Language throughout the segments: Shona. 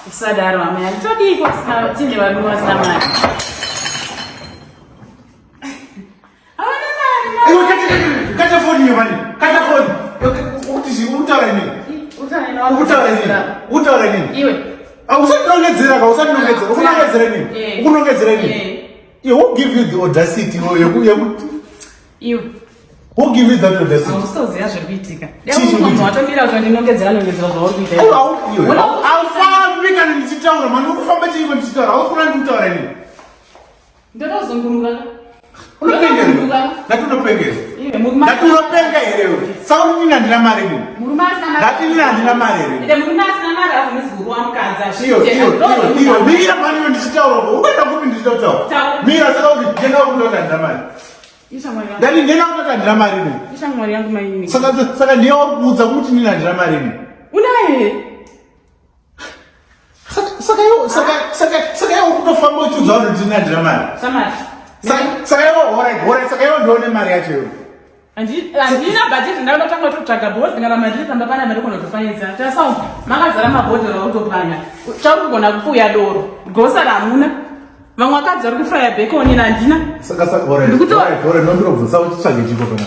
Usadaro amaya. Todi kwa sina tinde wanunua sina mali. Kata phone yobani. Kata phone. Ukuthi utawala nini? Utawala nini? Iwe. Awusanongedzera ka usanongedzera. Ukunongedzera nini? Ukunongedzera nini? Who give you the audacity? Iwe. Who give you that audacity? Awusoziya zvibitika. Yakumuntu watomira kuti ndinongedzera nongedzera zvauri kuita. Awufambi kana ndichitaura mani ukufamba chiko ndichitaura. Awufuna ndikutaura nini? Ndotozungurukaka. Unopengeza. Natunopengeza. Ndati unopenga here. Saka kuti ndina mari nini? Ndati ndina mari here. Ende murume asina mari akumiziguru wamukadzi. Iyo. Mira mani ndichitaura. Ukwenda kupi ndichitaura. Mira saka kuti ndenda kuti ndina mari. Ndani ndenda kuti ndina mari nini? Ishamwari yangu maini. Saka ndiye wakuudza kuti ndina mari nini? Unaye. Saka yo kutofamba uchidza kuti ndina mari. Samari. Saka yo ndione mari yacho yo. Andina budget ndakatanga kutsvaga boss kana mari tamba pana mari kunotofanisa. Tasau makazara mabhodhoro autopanya. Chakugona kufuya doro. Gosa ramuna. Vamwe vakadzi vari kufraya bacon nandina. Saka ndombirobvunza kuti tsvage chiko pana.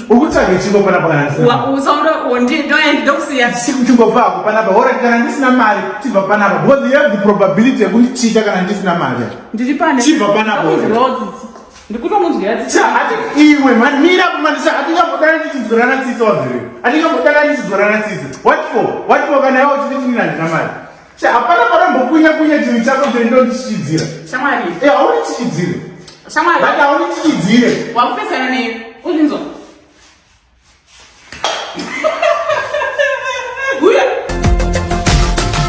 Ukutsvage chiko pana kana usauro ndokusiya chingobva apo panapa. Kana ndisina mari chibva panapa. Because you have the probability yekuti chita kana ndisina mari. Ndiri pane. Chibva panapa. Ndikutomunzwira ati iwe mira kumandisa atingambodana ndichidzorana tsitsi wazire. Atingambodana ndichidzorana tsitsi. What for kana yawo chiti ndina ndina mari. Hapana parambokunya chiri chako kuti ndondichidzira. Shamwari. Haunichidzire. Shamwari. Haunichidzire. Wakupesana neyo. Uzinzo.